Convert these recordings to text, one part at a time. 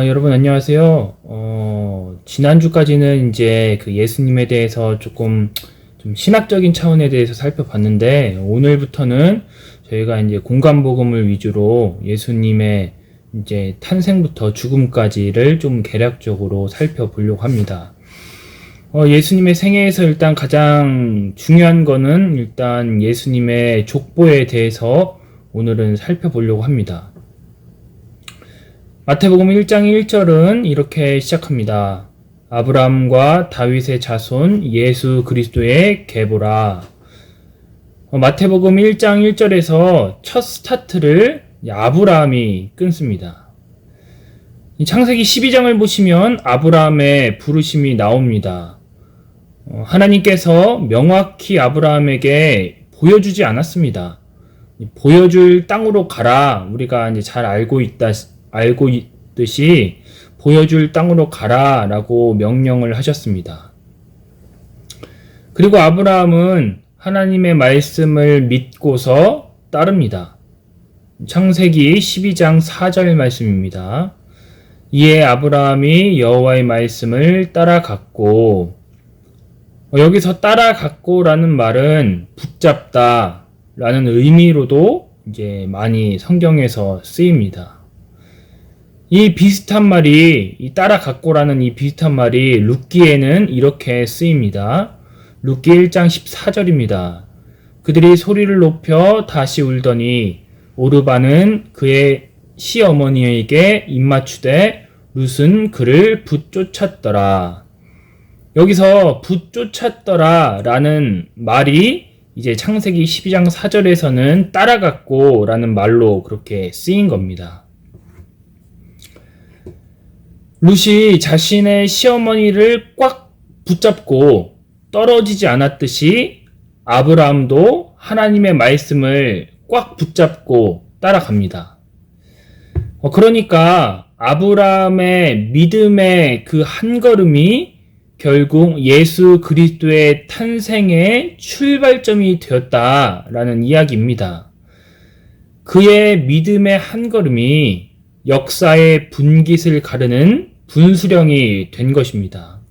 여러분 안녕하세요. 지난주까지는 이제 그 예수님에 대해서 조금 좀 신학적인 차원에 대해서 살펴봤는데, 오늘부터는 저희가 이제 공간복음을 위주로 예수님의 이제 탄생부터 죽음까지를 좀 개략적으로 살펴보려고 합니다. 예수님의 생애에서 일단 가장 중요한 거는 일단 예수님의 족보에 대해서 오늘은 살펴보려고 합니다. 마태복음 1장 1절은 이렇게 시작합니다. 아브라함과 다윗의 자손 예수 그리스도의 계보라. 마태복음 1장 1절에서 첫 스타트를 아브라함이 끊습니다. 창세기 12장을 보시면 아브라함의 부르심이 나옵니다. 하나님께서 명확히 아브라함에게 보여주지 않았습니다. 보여줄 땅으로 가라. 우리가 이제 잘 알고 있듯이 보여줄 땅으로 가라 라고 명령을 하셨습니다. 그리고 아브라함은 하나님의 말씀을 믿고서 따릅니다. 창세기 12장 4절 말씀입니다. 이에 아브라함이 여호와의 말씀을 따라갔고, 여기서 따라갔고 라는 말은 붙잡다 라는 의미로도 이제 많이 성경에서 쓰입니다. 이 비슷한 말이, 이 따라갔고라는 이 비슷한 말이 룻기에는 이렇게 쓰입니다. 룻기 1장 14절입니다. 그들이 소리를 높여 다시 울더니 오르바는 그의 시어머니에게 입맞추되 룻은 그를 붙쫓았더라. 여기서 붙쫓았더라 라는 말이 이제 창세기 12장 4절에서는 따라갔고 라는 말로 그렇게 쓰인 겁니다. 룻이 자신의 시어머니를 꽉 붙잡고 떨어지지 않았듯이 아브라함도 하나님의 말씀을 꽉 붙잡고 따라갑니다. 그러니까 아브라함의 믿음의 그 한 걸음이 결국 예수 그리스도의 탄생의 출발점이 되었다라는 이야기입니다. 그의 믿음의 한 걸음이 역사의 분깃을 가르는 분수령이 된 것입니다.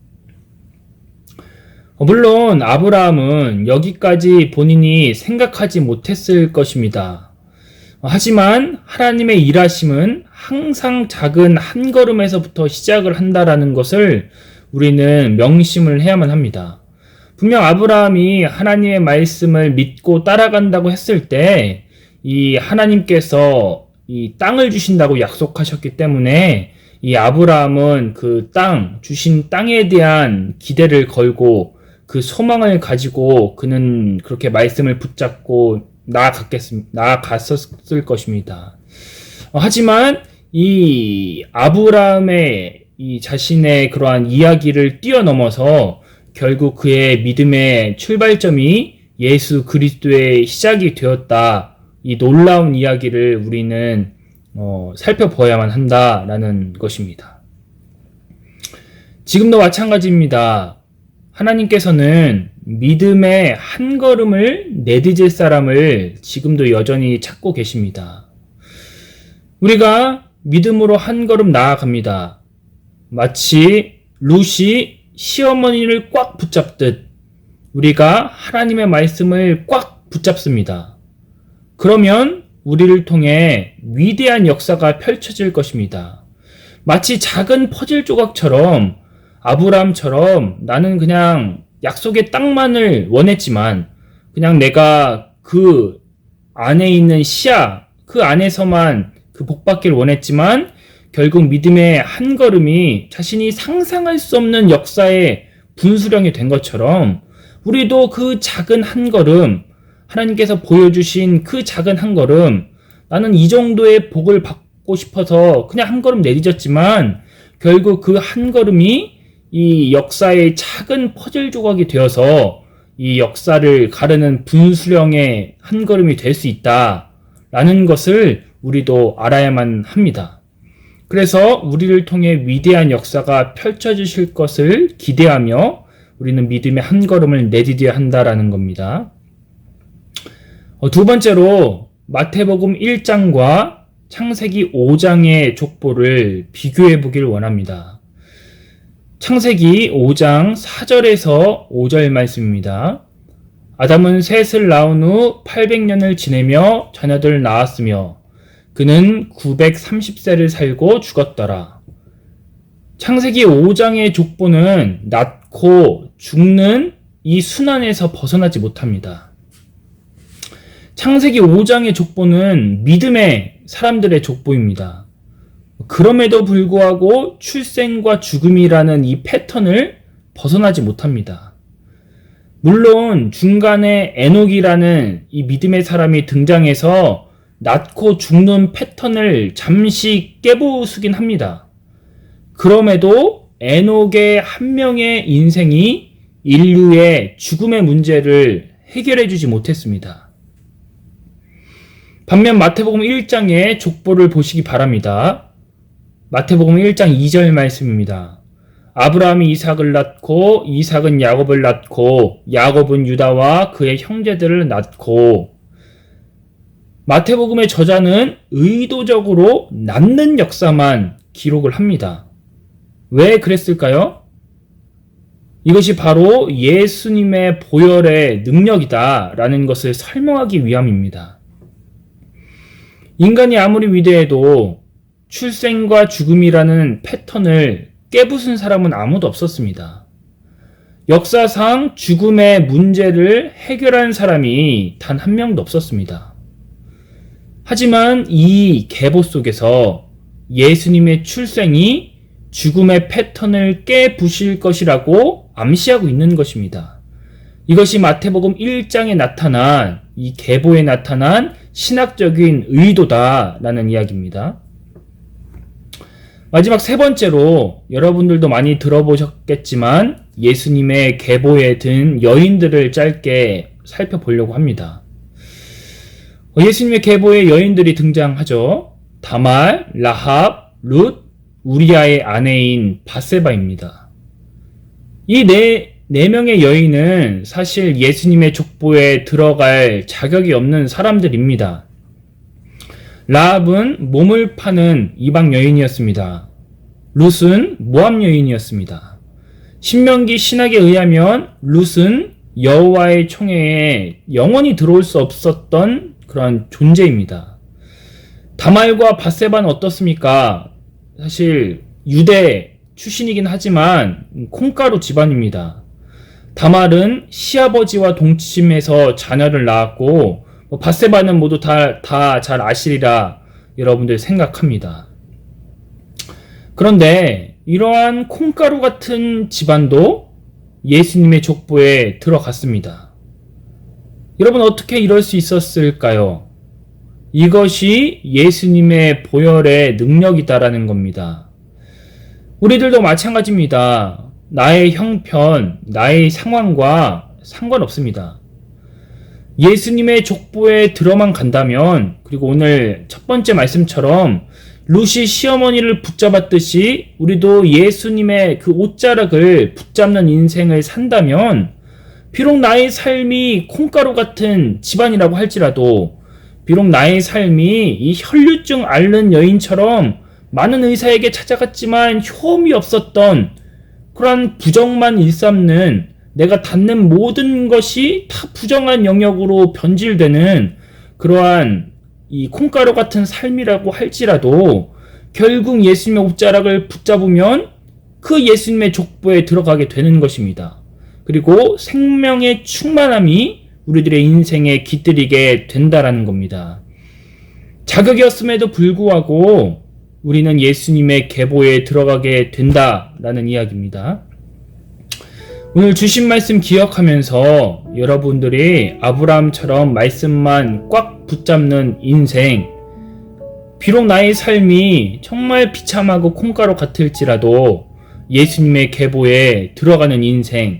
물론 아브라함은 여기까지 본인이 생각하지 못했을 것입니다. 하지만 하나님의 일하심은 항상 작은 한 걸음에서부터 시작을 한다라는 것을 우리는 명심을 해야만 합니다. 분명 아브라함이 하나님의 말씀을 믿고 따라간다고 했을 때 이 하나님께서 이 땅을 주신다고 약속하셨기 때문에 이 아브라함은 그 주신 땅에 대한 기대를 걸고 그 소망을 가지고 그는 그렇게 말씀을 붙잡고 나아갔었을 것입니다. 하지만 이 아브라함의 이 자신의 그러한 이야기를 뛰어넘어서 결국 그의 믿음의 출발점이 예수 그리스도의 시작이 되었다. 이 놀라운 이야기를 우리는 살펴보아야만 한다라는 것입니다. 지금도 마찬가지입니다. 하나님께서는 믿음의 한 걸음을 내딛을 사람을 지금도 여전히 찾고 계십니다. 우리가 믿음으로 한 걸음 나아갑니다. 마치 룻이 시어머니를 꽉 붙잡듯 우리가 하나님의 말씀을 꽉 붙잡습니다. 그러면 우리를 통해 위대한 역사가 펼쳐질 것입니다. 마치 작은 퍼즐 조각처럼 아브라함처럼 나는 그냥 약속의 땅만을 원했지만 그냥 내가 그 안에 있는 시야, 그 안에서만 그 복받기를 원했지만 결국 믿음의 한 걸음이 자신이 상상할 수 없는 역사의 분수령이 된 것처럼 우리도 그 작은 한 걸음, 하나님께서 보여주신 그 작은 한 걸음, 나는 이 정도의 복을 받고 싶어서 그냥 한 걸음 내딛었지만 결국 그 한 걸음이 이 역사의 작은 퍼즐 조각이 되어서 이 역사를 가르는 분수령의 한 걸음이 될 수 있다라는 것을 우리도 알아야만 합니다. 그래서 우리를 통해 위대한 역사가 펼쳐지실 것을 기대하며 우리는 믿음의 한 걸음을 내디뎌야 한다라는 겁니다. 두 번째로 마태복음 1장과 창세기 5장의 족보를 비교해 보길 원합니다. 창세기 5장 4절에서 5절 말씀입니다. 아담은 셋을 낳은 후 800년을 지내며 자녀들을 낳았으며 그는 930세를 살고 죽었더라. 창세기 5장의 족보는 낳고 죽는 이 순환에서 벗어나지 못합니다. 창세기 5장의 족보는 믿음의 사람들의 족보입니다. 그럼에도 불구하고 출생과 죽음이라는 이 패턴을 벗어나지 못합니다. 물론 중간에 에녹이라는 이 믿음의 사람이 등장해서 낳고 죽는 패턴을 잠시 깨부수긴 합니다. 그럼에도 에녹의 한 명의 인생이 인류의 죽음의 문제를 해결해 주지 못했습니다. 반면 마태복음 1장의 족보를 보시기 바랍니다. 마태복음 1장 2절 말씀입니다. 아브라함이 이삭을 낳고 이삭은 야곱을 낳고 야곱은 유다와 그의 형제들을 낳고. 마태복음의 저자는 의도적으로 낳는 역사만 기록을 합니다. 왜 그랬을까요? 이것이 바로 예수님의 보혈의 능력이다라는 것을 설명하기 위함입니다. 인간이 아무리 위대해도 출생과 죽음이라는 패턴을 깨부순 사람은 아무도 없었습니다. 역사상 죽음의 문제를 해결한 사람이 단 한 명도 없었습니다. 하지만 이 계보 속에서 예수님의 출생이 죽음의 패턴을 깨부실 것이라고 암시하고 있는 것입니다. 이것이 마태복음 1장에 나타난 이 계보에 나타난 신학적인 의도다라는 이야기입니다. 마지막 세 번째로 여러분들도 많이 들어보셨겠지만 예수님의 계보에 든 여인들을 짧게 살펴보려고 합니다. 예수님의 계보에 여인들이 등장하죠. 다말, 라합, 룻, 우리아의 아내인 바세바입니다. 이 네 명의 여인은 사실 예수님의 족보에 들어갈 자격이 없는 사람들입니다. 라합은 몸을 파는 이방 여인이었습니다. 룻은 모압 여인이었습니다. 신명기 신학에 의하면 룻은 여호와의 총회에 영원히 들어올 수 없었던 그런 존재입니다. 다말과 바세바는 어떻습니까? 사실 유대 출신이긴 하지만 콩가루 집안입니다. 다말은 시아버지와 동침해서 자녀를 낳았고 바세바는 모두 다 잘 아시리라 여러분들 생각합니다. 그런데 이러한 콩가루 같은 집안도 예수님의 족보에 들어갔습니다. 여러분 어떻게 이럴 수 있었을까요? 이것이 예수님의 보혈의 능력이다라는 겁니다. 우리들도 마찬가지입니다. 나의 형편, 나의 상황과 상관없습니다. 예수님의 족보에 들어만 간다면, 그리고 오늘 첫 번째 말씀처럼 룻이 시어머니를 붙잡았듯이 우리도 예수님의 그 옷자락을 붙잡는 인생을 산다면, 비록 나의 삶이 콩가루 같은 집안이라고 할지라도, 비록 나의 삶이 이 혈류증 앓는 여인처럼 많은 의사에게 찾아갔지만 효험이 없었던 그러한 부정만 일삼는, 내가 닿는 모든 것이 다 부정한 영역으로 변질되는 그러한 이 콩가루 같은 삶이라고 할지라도 결국 예수님의 옷자락을 붙잡으면 그 예수님의 족보에 들어가게 되는 것입니다. 그리고 생명의 충만함이 우리들의 인생에 깃들이게 된다라는 겁니다. 자격이 없음에도 불구하고 우리는 예수님의 계보에 들어가게 된다라는 이야기입니다. 오늘 주신 말씀 기억하면서 여러분들이 아브라함처럼 말씀만 꽉 붙잡는 인생, 비록 나의 삶이 정말 비참하고 콩가루 같을지라도 예수님의 계보에 들어가는 인생,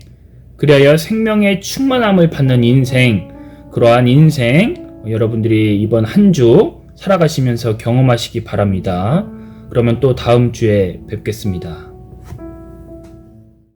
그리하여 생명의 충만함을 받는 인생, 그러한 인생 여러분들이 이번 한 주 살아가시면서 경험하시기 바랍니다. 그러면 또 다음 주에 뵙겠습니다.